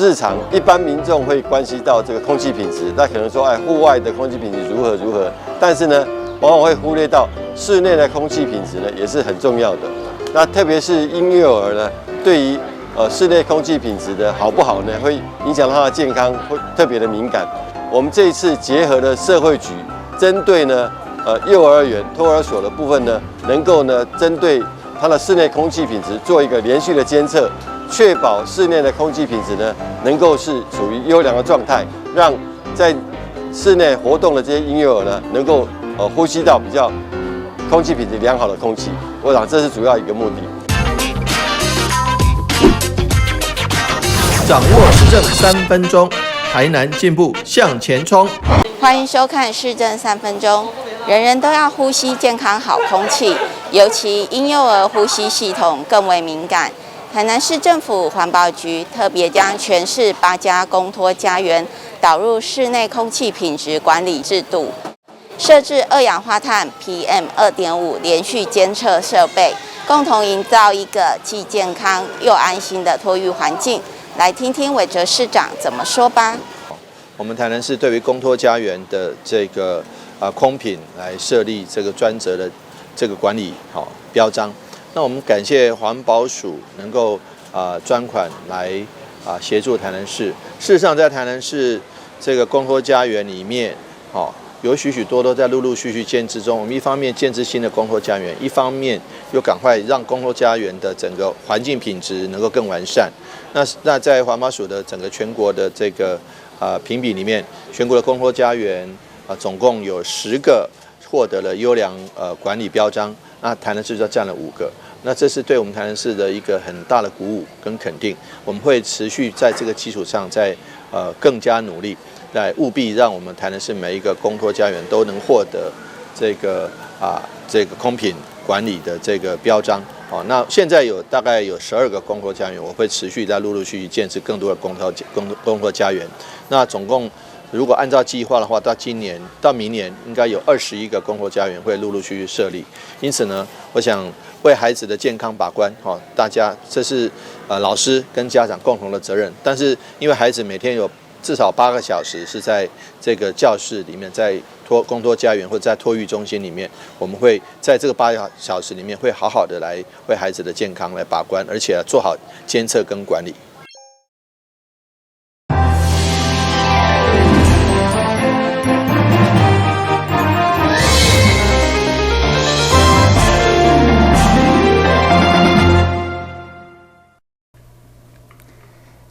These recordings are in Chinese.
日常一般民众会关系到这个空气品质，那可能说，哎，户外的空气品质如何，但是呢，往往会忽略到室内的空气品质呢，也是很重要的。那特别是婴幼儿呢，对于室内空气品质的好不好呢，会影响到他的健康，会特别的敏感。我们这一次结合了社会局，针对呢幼儿园、托儿所的部分呢，能够呢针对它的室内空气品质做一个连续的监测，确保室内的空气品质呢能够是属于优良的状态，让在室内活动的这些婴幼儿呢能够呼吸到比较空气品质良好的空气。我想这是主要一个目的。掌握市政3分钟，台南进步向前冲。欢迎收看市政3分钟。人人都要呼吸健康好空气，尤其婴幼儿呼吸系统更为敏感。台南市政府环保局特别将全市8家公托家园导入室内空气品质管理制度，设置二氧化碳 PM2.5 连续监测设备，共同营造一个既健康又安心的托育环境。来听听韦哲市长怎么说吧。我们台南市对于公托家园的这个空品来设立这个专责的这个管理标章。那我们感谢环保署能够专款来协助台南市。事实上，在台南市这个公托家园里面，有许许多多在陆陆续续建制中。我们一方面建制新的公托家园，一方面又赶快让公托家园的整个环境品质能够更完善。那在环保署的整个全国的这个评比里面，全国的公托家园总共有10个获得了优良管理标章，那台南市就占了5个。那这是对我们台南市的一个很大的鼓舞跟肯定。我们会持续在这个基础上再更加努力，来务必让我们台南市每一个公托家园都能获得这个空品管理的这个标章。那现在大概有12个公托家园，我会持续在陆陆续续建设更多的公托家园。那总共如果按照计划的话，到明年应该有21个公托家园会陆陆续续设立。因此呢，我想为孩子的健康把关，大家这是老师跟家长共同的责任。但是因为孩子每天有至少8个小时是在这个教室里面，在公托家园或者在托育中心里面，我们会在这个8个小时里面会好好的来为孩子的健康来把关，而且做好监测跟管理。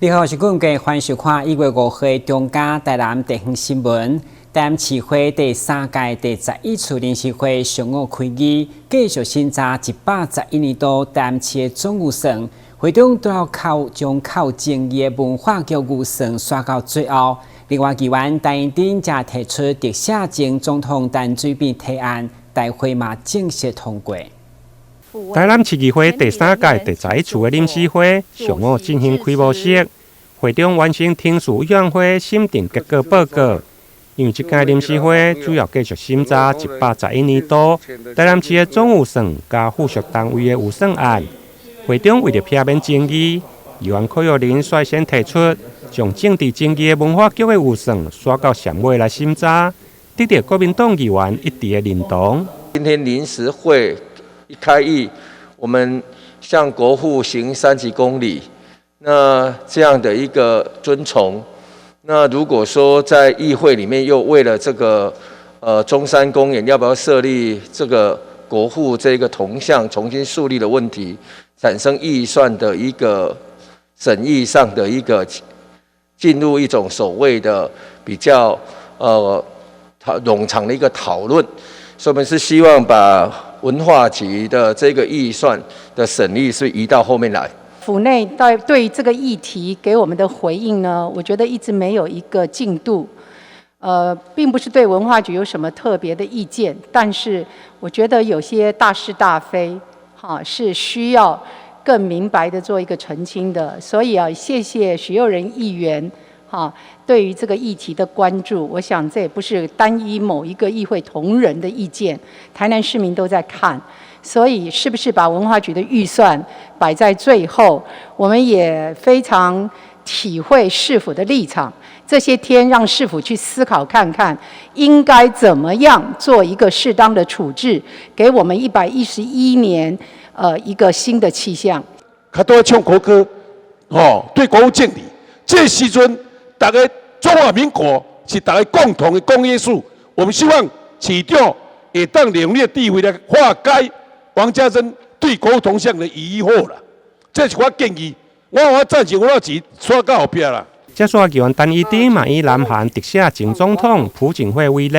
你好，我是顾家，欢迎收看1月5日中嘉台南地方新闻。台南市会第3届第11次联席会上午开议，继续审查111年度台南市的总预算。会中都要将靠正义的文化局预算刷到最后。另外，议员陈英丁也提出特写前总统陈水扁提案，大会嘛正式通过。台南市议会第3届第11次的临时会上午进行开幕式，会中完成听取委员会审定结果报告。因为这届临时会主要继续审查111年度台南市的总预算加附属单位的预算案。会中为了避免争议，议员柯玉林率先提出，将政治争议的文化局的预算刷到上尾来审查，得到国民党议员一致的认同。今天临时会一开议，我们向国父行3级公礼，那这样的一个尊崇。那如果说在议会里面又为了这个中山公园要不要设立这个国父这个铜像重新树立的问题，产生预算的一个审议上的一个进入一种所谓的比较冗长的一个讨论，所以我们是希望把文化局的这个预算的审议是移到后面来。府内对这个议题给我们的回应呢，我觉得一直没有一个进度。并不是对文化局有什么特别的意见，但是我觉得有些大是大非，是需要更明白的做一个澄清的。所以谢谢许佑仁议员对于这个议题的关注。我想这也不是单一某一个议会同仁的意见，台南市民都在看。所以是不是把文化局的预算摆在最后，我们也非常体会市府的立场。这些天让市府去思考看看，应该怎么样做一个适当的处置，给我们111年一个新的气象。较多唱国歌，对国父敬礼。这时阵，大家中华民国是大家共同的公约数。我们希望市长也当领略地位来化解王家珍对国父铜像的疑惑啦。这是我建议，我赞成我钱刷到后壁啦。这选议员陈怡丁嘛以南韩特赦前总统朴槿惠为例，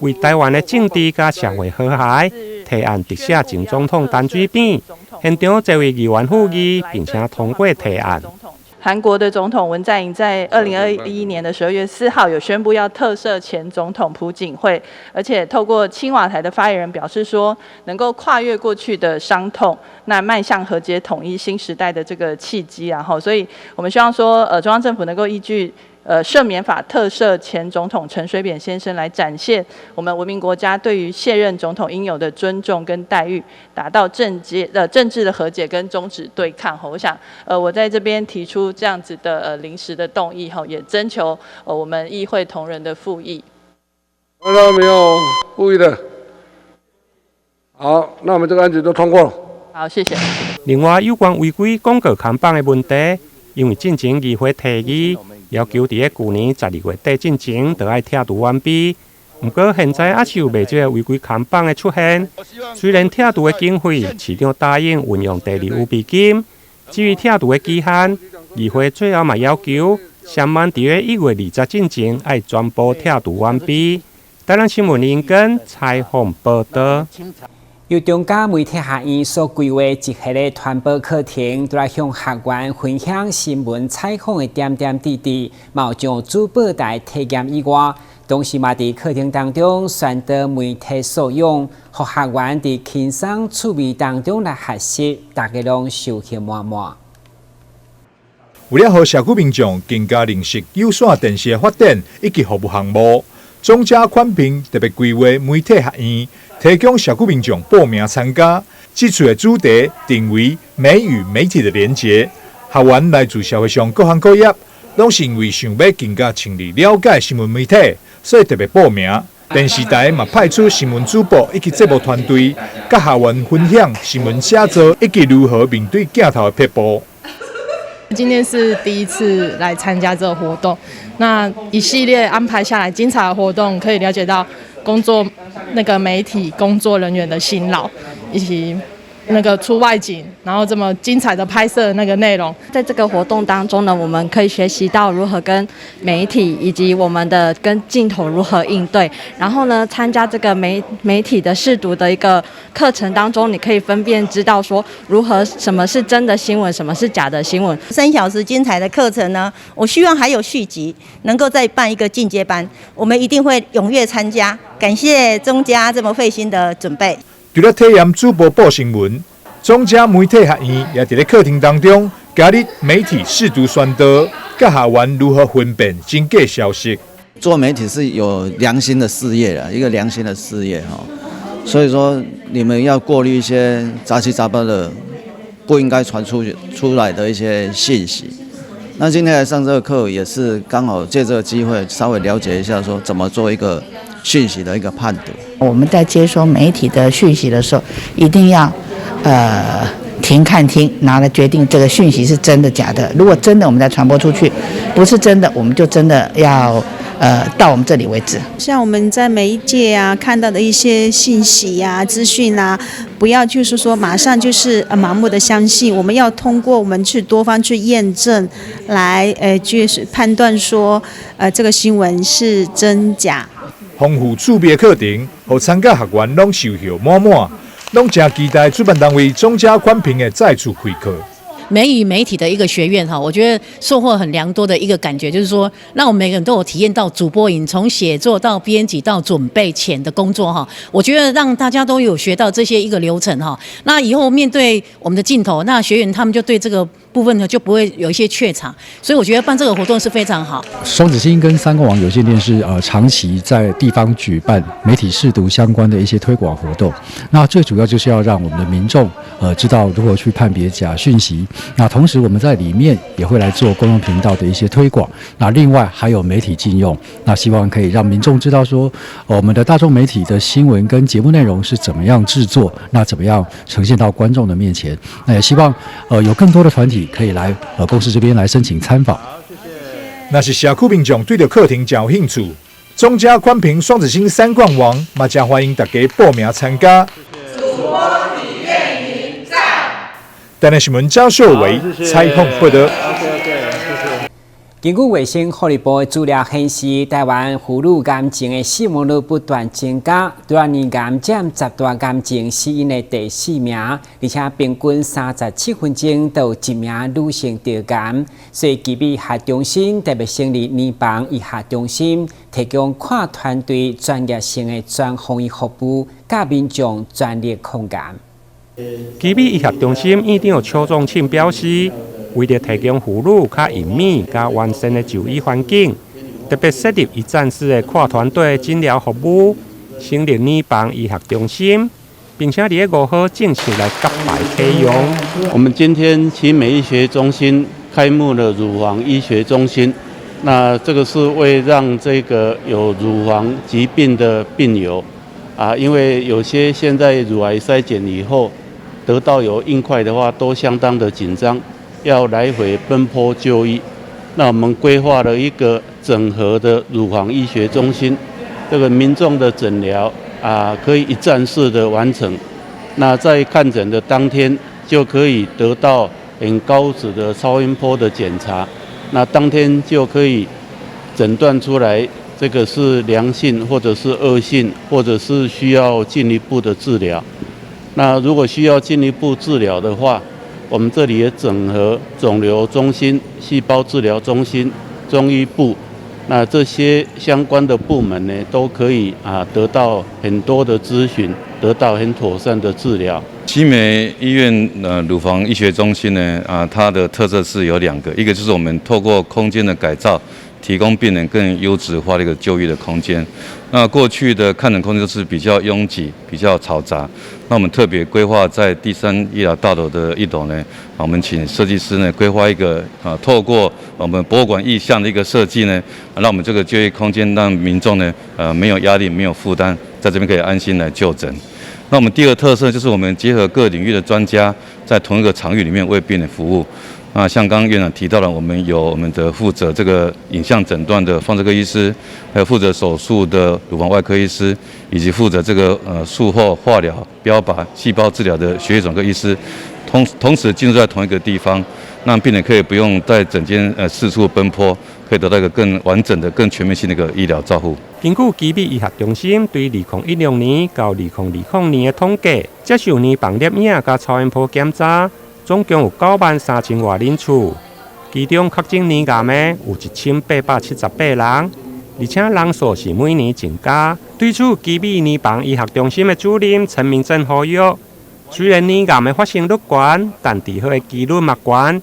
为台湾的政治甲社会和谐，提案特赦前总统陈水扁。现场这位议员呼吁，并且通过提案。韩国的总统文在寅在2021年的12月4号有宣布要特赦前总统朴槿惠，而且透过青瓦台的发言人表示说，能够跨越过去的伤痛，那迈向和解统一新时代的这个契机，所以我们希望说，中央政府能够依据赦免法特赦前总统陈水扁先生，来展现我们文明国家对于卸任总统应有的尊重跟待遇，达到政治的和解跟终止对抗。我想，我在这边提出这样子的临时的动议，也征求我们议会同仁的复议。看到没有复议的？好，那我们这个案子就通过了。好，谢谢。另外，有关违规广告看板的问题，因为进前议会提议。要求在去年12月底进前，就要拆除完毕。不过现在还是有未少违规看板的出现。虽然拆除的经费，市长答应运用第2预备金。至于拆除的期限，议会最后嘛要求上万在1月20进前，要全部拆除完毕。台南新闻林根采访报道。由中嘉媒体学院所规划一系列传播课程，都来向学员分享新闻采访的点点滴滴，嘛有将主报台体验以外，同时嘛伫课程当中选择媒体素养，让学员伫轻松趣味当中来学习，大家拢收获满满。为了让社区民众更加认识有线电视的发展以及服务项目，中嘉宽屏特别规划媒体学院。提供社区民众报名参加，这次的主题定为美与媒体的连结。学员来自社会上各行各业，拢是因为想要更加深入了解新闻媒体，所以特别报名。电视台嘛派出新闻主播以及节目团队，甲学员分享新闻写作以及如何面对镜头的撇步。今天是第一次来参加这个活动，那一系列安排下来，精彩的活动可以了解到工作媒体工作人员的辛劳，以及出外景，然后这么精彩的拍摄的内容。在这个活动当中呢，我们可以学习到如何跟媒体以及我们的跟镜头如何应对。然后呢，参加这个媒体的试读的一个课程当中，你可以分辨知道说什么是真的新闻，什么是假的新闻。3小时精彩的课程呢，我希望还有续集，能够再办一个进阶班，我们一定会踊跃参加。感谢中嘉这么费心的准备。除了体验主播报新闻，中嘉媒体学院也在课程当中加入媒体试读宣导，教学员如何分辨真假消息。做媒体是有良心的事业一个良心的事业所以说你们要过滤一些杂七杂八的不应该传出来的一些信息。那今天来上这个课也是刚好借这个机会稍微了解一下，说怎么做一个讯息的一个判读。我们在接收媒体的讯息的时候，一定要停看听，拿来决定这个讯息是真的假的。如果真的我们再传播出去，不是真的，我们就真的要到我们这里为止。像我们在媒介看到的一些信息资讯不要就是说马上就是盲目的相信，我们要通过我们去多方去验证，来就是判断说这个新闻是真假。丰富趣味的课程，让参加学员拢收获满满，拢真期待主办单位中嘉宽屏的再次开课。美与媒体的一个学院我觉得收获很良多的一个感觉，就是说让我们每个人都有体验到主播营从写作到编辑到准备前的工作我觉得让大家都有学到这些一个流程那以后面对我们的镜头，那学员他们就对这个部分呢就不会有一些怯场，所以我觉得办这个活动是非常好。双子星跟三冠王有线电视长期在地方举办媒体识读相关的一些推广活动，那最主要就是要让我们的民众知道如何去判别假讯息。那同时我们在里面也会来做公共频道的一些推广。那另外还有媒体禁用，那希望可以让民众知道说我们的大众媒体的新闻跟节目内容是怎么样制作，那怎么样呈现到观众的面前。那也希望有更多的团体可以来公司这边来申请参访。那是社区民众对着课程真有兴趣，中嘉宽屏双子星三冠王，嘛真欢迎大家报名参加。主播体验营站。台南新闻张秀伟采访报道。根据卫生福利部的资料显示，台湾妇女癌症的死亡率不断增加，对年癌占10大癌症死因的第4名，而且平均37分钟都有1名女性得癌。所以，基比核中心特别成立年房医学中心，提供跨团队专业性的全方位服务，甲民众专业抗癌。基比医学中心院长邱仲庆表示，为了提供妇女较隐秘、较完善的就医环境，特别设立一站式的跨团队诊疗服务，成立年房医学中心，并且在5号正式来揭牌启用。我们今天奇美医学中心开幕了乳房医学中心，那这个是为让这个有乳房疾病的病友因为有些现在乳癌筛检以后得到有硬块的话，都相当的紧张。要来回奔波就医，那我们规划了一个整合的乳房医学中心，这个民众的诊疗可以一站式的完成。那在看诊的当天就可以得到很高质的超音波的检查，那当天就可以诊断出来这个是良性或者是恶性，或者是需要进一步的治疗。那如果需要进一步治疗的话，我们这里也整合肿瘤中心、细胞治疗中心、中医部，那这些相关的部门呢，都可以得到很多的咨询，得到很妥善的治疗。奇美医院乳房医学中心呢，它的特色是有2个，一个就是我们透过空间的改造，提供病人更优质化的一个就医的空间。那过去的看诊空间都是比较拥挤、比较嘈杂，那我们特别规划在第3医疗大楼的1楼呢，我们请设计师呢规划一个透过我们博物馆意象的一个设计呢，让我们这个就医空间让民众呢没有压力、没有负担，在这边可以安心来就诊。那我们第2个特色就是我们结合各领域的专家，在同一个场域里面为病人服务。那像刚刚院长提到了，我们有我们的负责这个影像诊断的放射科医师，还有负责手术的乳房外科医师，以及负责这个术后化疗、标靶、细胞治疗的血液转科医师，同时进入在同一个地方，让病人可以不用在诊间四处奔波，可以得到一个更完整的、更全面性的一个医疗照护。根据基比医学中心对2016年到2020年的统计，接受年房摄影加超音波检查，总共有93000多人次，其中确诊年癌的有1878人，而且人数是每年增加。对此，基比年房医学中心的主任陈明正呼吁，虽然年癌的发生率高，但治好的几率嘛高。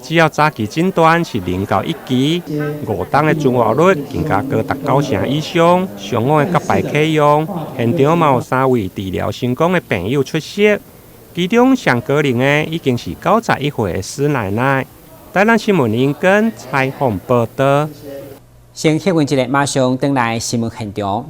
只要早期诊断是0到1期，5档的存活率更加高达90%以上。上午的揭牌启用，现场嘛有3位治疗成功的朋友出席。其中上高龄的已经是91岁的施奶奶。台南新闻林根采访报道。先歇一下，马上回来新闻现场。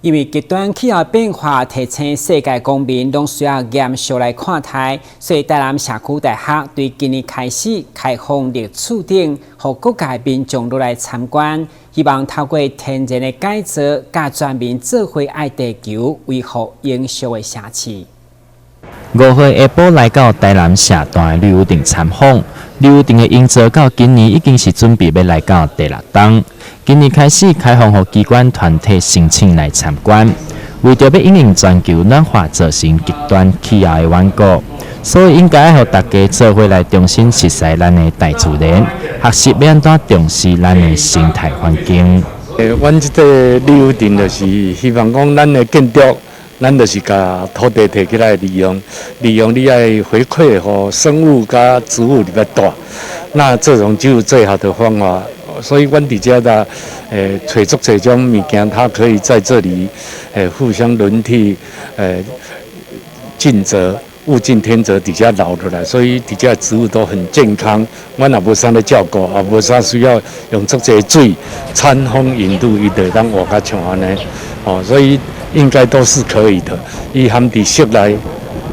因为极端气候变化提醒世界公民拢需要严肃来看待，所以台南社区大学对今年开始开放历厝顶，让各界民众都来参观，希望透过天然的改造，甲全民做伙爱地球，维护永续的城市。5号下晡来到台南社大旅游亭参访，旅游亭的营造到今年已经是准备要来到第6档。今年开始开放予机关团体申请来参观，为着要因应全球暖化造成极端气候的缘故，所以应该要互大家做伙来重新熟悉咱的大自然，学习要安怎重视咱的生态环境。阮即个旅游镇就是希望讲，咱的建筑，咱就是甲土地摕起来利用，利用你爱回馈互生物甲植物里面大，那这种就是最好的方法。所以，阮伫遮的找足这种物件，它可以在这里互相轮替，尽责。物竞天择底下留落来，所以底下植物都很健康。阮也无啥咧照顾，也无啥需要用足侪水掺风引导伊就当活较像安尼。所以应该都是可以的。伊含伫室内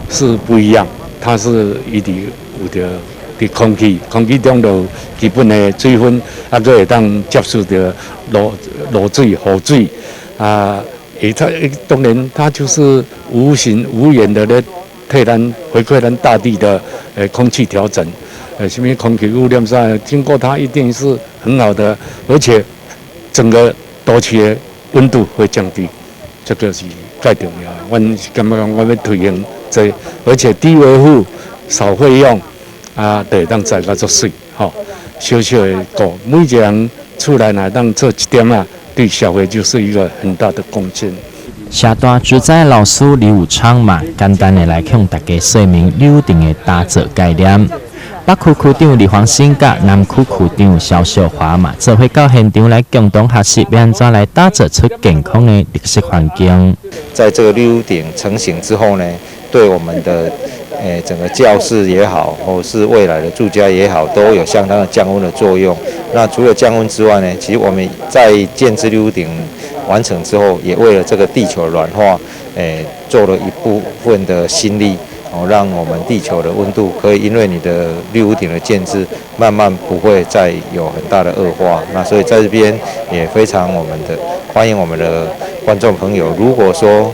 是不一样，它是伊伫有着伫空气中有基本的水分，佫会当接触着露水、雨水当然它就是无形无言的咧。回馈咱大地的空气调整，什么空气污染啥，经过它一定是很好的，而且整个都市的温度会降低，这个是最重要的。阮是感觉我要推行这，而且低维护、少费用就会当栽较足水，小小的顾，每一个人厝内若当做一点对社会就是一个很大的贡献。社大主宰老师李武昌嘛，简单的来向大家说明旅游镇的打造概念。北区区长李煌新甲南区区长肖秀华嘛，做伙到现场来共同学习，要安怎来打造出健康的绿色环境。在这个旅游点成型之后呢，对我们的整个教室也好，或是未来的住家也好，都有相当的降温的作用。那除了降温之外呢，其实我们在建制旅游点完成之后，也为了这个地球暖化，做了一部分的心力，让我们地球的温度可以因为你的绿屋顶的建制，慢慢不会再有很大的恶化。那所以在这边也非常欢迎我们的观众朋友，如果说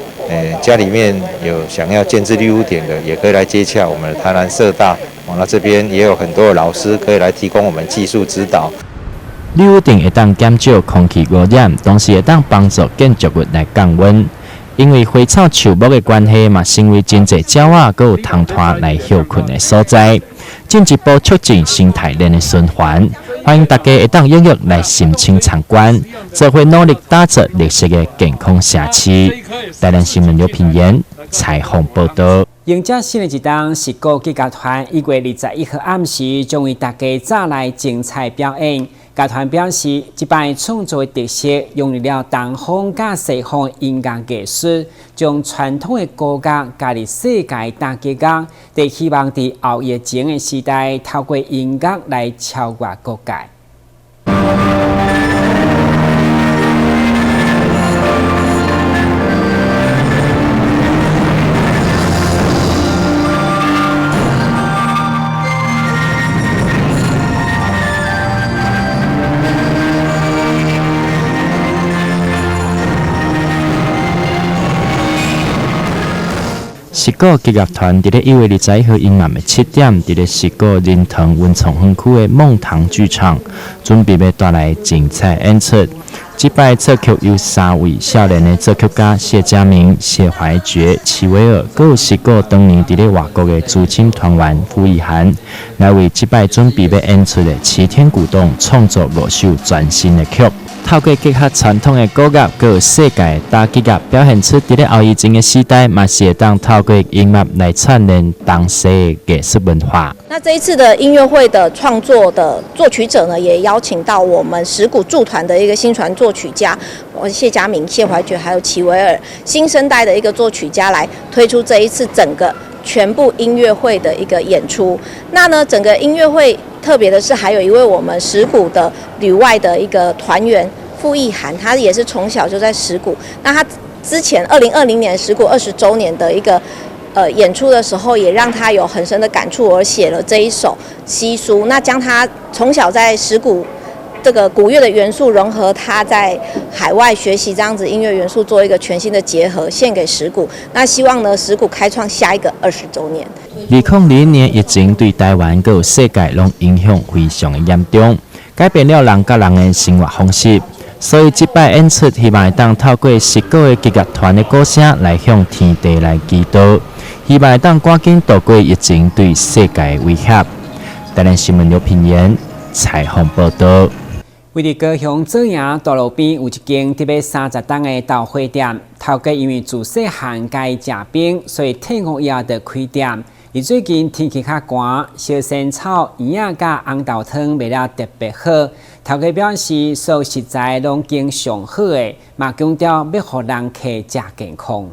家里面有想要建制绿屋点的，也可以来接洽我们的台南社大，那这边也有很多的老师可以来提供我们技术指导。绿屋顶会当减少空气污染，同时会当帮助建筑物来降温。因为花草树木的关系嘛，成为真侪鸟仔佮有虫拖来休困的所在，进一步促进生态链的循环。欢迎大家会当踊跃来申请参观，做伙努力打造绿色的健康社区。台南新闻刘品言采访报道。迎接新的一档是歌剧乐团1月21号暗时将为大家带来精彩表演。乐团表示，这摆创作的特色用入了东方甲西方音乐艺术，将传统的歌乐加入世界大结合，就希望在后疫情的时代，透过音乐来超越各界。石鼓剧乐团伫咧1月21号阴暗的7點，伫咧石鼓仁堂文创园区的梦堂剧场，准备要带来精彩演出。这摆作曲由3位少年的作曲家谢佳明、谢怀觉、齐威尔，佮有石鼓当年伫咧外国的资深团员傅义涵，来为这摆准备要演出的齐天古洞创作5首全新的曲。透过结合传统的歌乐，佮有世界大吉乐，表现出伫咧后疫情的时代，嘛是会当透过音乐来串联当时的艺术文化。那这一次的音乐会的创作的作曲者呢，也邀请到我们石鼓驻团的一个新传作曲家，谢佳明、谢怀觉还有齐维尔，新生代的一个作曲家来推出这一次整个全部音乐会的一个演出。那呢，整个音乐会特别的是，还有一位我们石鼓的旅外的一个团员傅义涵，他也是从小就在石鼓。那他之前2020年石鼓20周年的一个演出的时候，也让他有很深的感触，而写了这一首西书。那将他从小在石鼓这个古乐的元素融合他在海外学习这样子音乐元素，做一个全新的结合，献给石鼓。那希望呢，石鼓开创下一个20周年。2021年疫情对台湾佮有世界拢影响非常的严重，改变了人甲人的生活方式。所以这摆演出希望会当透过石鼓的吉乐团的歌声来向天地来祈祷，希望当赶紧度过疫情对世界的威胁。台南新闻刘品言采访报道。为了高雄左营道路边有一间特别30档的豆花店，头家因为自细汉介意食冰，所以退伍以后就开店。而最近天气较寒，小仙草圆仔甲红豆汤卖了特别好。头家表示，所有食材拢经上好的，嘛强调要互人客食健康。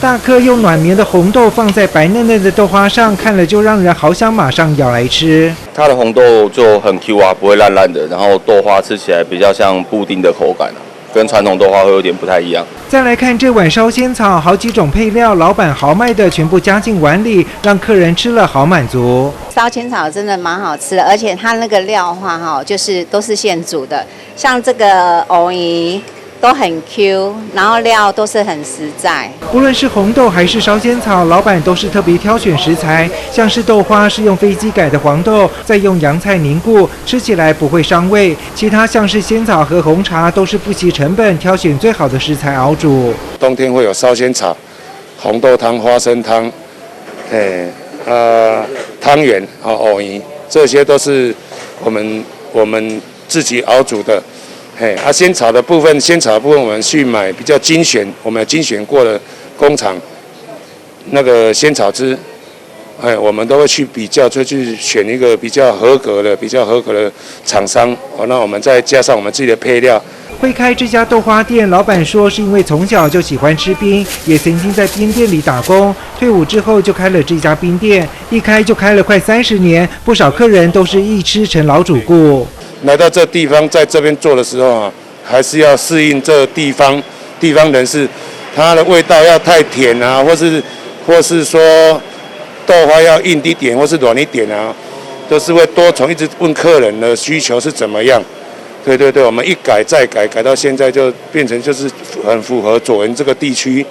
大颗又暖绵的红豆放在白嫩嫩的豆花上，看了就让人好想马上咬来吃。它的红豆就很 Q 啊，不会烂烂的，然后豆花吃起来比较像布丁的口感啊，跟传统豆花会有点不太一样。再来看这碗烧仙草，好几种配料，老板豪迈的全部加进碗里，让客人吃了好满足。烧仙草真的蛮好吃的，而且它那个料的话哈，就是都是现煮的，像这个藕鱼都很 Q， 然后料都是很实在。不论是红豆还是烧仙草，老板都是特别挑选食材，像是豆花是用飞机改的黄豆，再用洋菜凝固，吃起来不会伤胃。其他像是仙草和红茶都是不惜成本挑选最好的食材熬煮。冬天会有烧仙草、红豆汤、花生汤，汤圆、藕泥，这些都是我们自己熬煮的。仙草的部分，我们去买比较精选，我们有精选过的工厂那个仙草汁，我们都会去比较，就去选一个比较合格的厂商，那我们再加上我们自己的配料。会开这家豆花店，老板说是因为从小就喜欢吃冰，也曾经在冰店里打工，退伍之后就开了这家冰店，一开就开了快30年，不少客人都是一吃成老主顾。来到这地方，在这边做的时候啊，还是要适应这地方人士，它的味道要太甜啊，或是说豆花要硬一点，或是软一点啊，都是会多从一直问客人的需求是怎么样。对，我们一改再改，改到现在就变成就是很符合左营这个地区，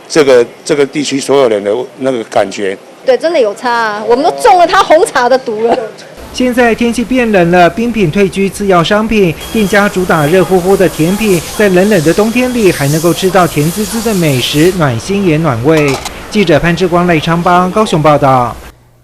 这个地区所有人的那个感觉。对，真的有差啊，我们都中了它红茶的毒了。现在天气变冷了，冰品退居次要商品，店家主打热乎乎的甜品，在冷冷的冬天里还能够吃到甜滋滋的美食，暖心也暖胃。记者潘志光、赖昌邦高雄报道。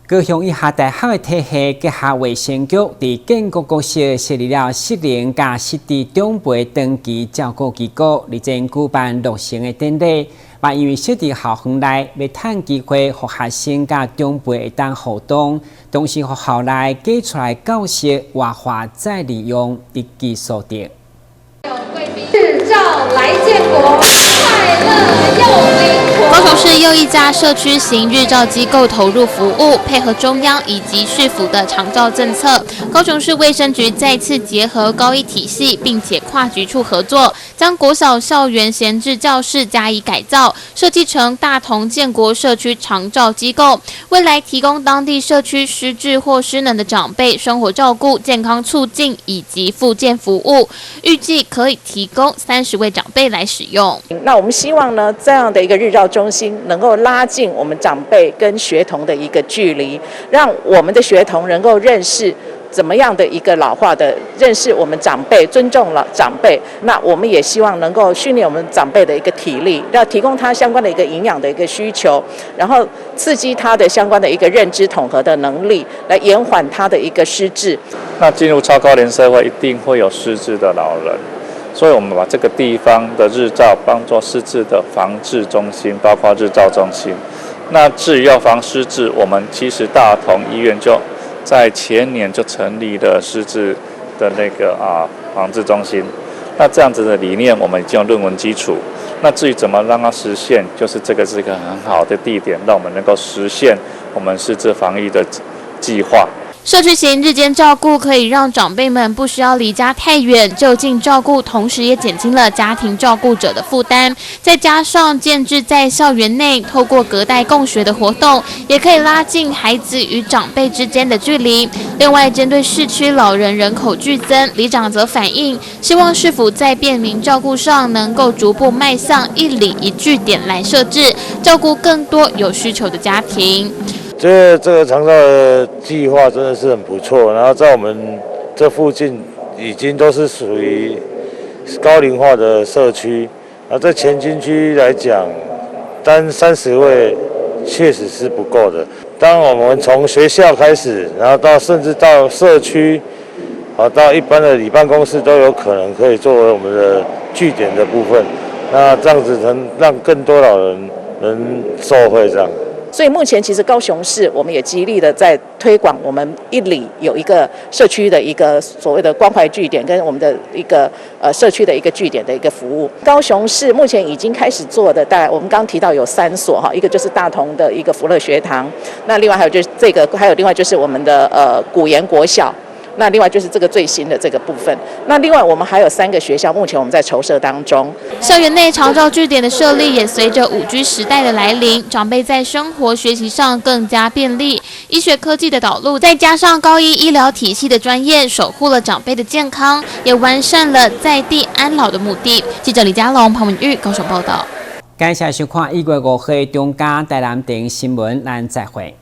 高雄医学大学的体系结合卫生局，伫建国高校设立了适龄甲失智长辈长期照顾机构，日前举办落成的典礼。嘛，因为设置校园内要趁机会，互学生甲长辈会当互动，同时互校内寄出来教室活化再利用，一举所得。日照来建国，快乐又灵活。高雄市又一家社区型日照机构投入服务，配合中央以及市府的长照政策，高雄市卫生局再次结合高医体系，并且跨局处合作，将国小校园闲置教室加以改造，设计成大同建国社区长照机构，未来提供当地社区失智或失能的长辈生活照顾、健康促进以及复健服务，预计可以提供30位长辈来使用。那我们希望呢，这样的一个日照中心能够拉近我们长辈跟学童的一个距离，让我们的学童能够认识怎么样的一个老化的认识我们长辈，尊重了长辈。那我们也希望能够训练我们长辈的一个体力，要提供他相关的一个营养的一个需求，然后刺激他的相关的一个认知统合的能力，来延缓他的一个失智。那进入超高龄社会，一定会有失智的老人。所以我们把这个地方的日照当作失智的防治中心，包括日照中心。那至于要防失智，我们其实大同医院就在前年就成立了失智的那个防治中心。那这样子的理念，我们已经有论文基础。那至于怎么让它实现，就是这个是一个很好的地点，让我们能够实现我们失智防疫的计划。社区型日间照顾可以让长辈们不需要离家太远，就近照顾，同时也减轻了家庭照顾者的负担。再加上建置在校园内，透过隔代共学的活动，也可以拉近孩子与长辈之间的距离。另外，针对市区老人人口剧增，里长则反映，希望市府在便民照顾上能够逐步迈向一里一据点来设置，照顾更多有需求的家庭。觉得这个长照的计划真的是很不错，然后在我们这附近已经都是属于高龄化的社区，在前进区来讲，单30位确实是不够的。当我们从学校开始，然后甚至到社区，到一般的里办公室都有可能可以作为我们的据点的部分。那这样子能让更多老人能受惠这样。所以目前其实高雄市我们也极力的在推广我们一里有一个社区的一个所谓的关怀据点，跟我们的一个社区的一个据点的一个服务。高雄市目前已经开始做的，大概我们刚刚提到有3所哈，一个就是大同的一个福乐学堂，那另外还有就是这个，还有另外就是我们的古言国小。那另外就是这个最新的这个部分，那另外我们还有3个学校，目前我们在筹设当中。校园内长照据点的设立，也随着5G 时代的来临，长辈在生活学习上更加便利。医学科技的导入，再加上高医疗体系的专业，守护了长辈的健康，也完善了在地安老的目的。记者李佳龙、庞文玉高雄报道。感谢收看1月5日中嘉台南电影新闻，咱再会。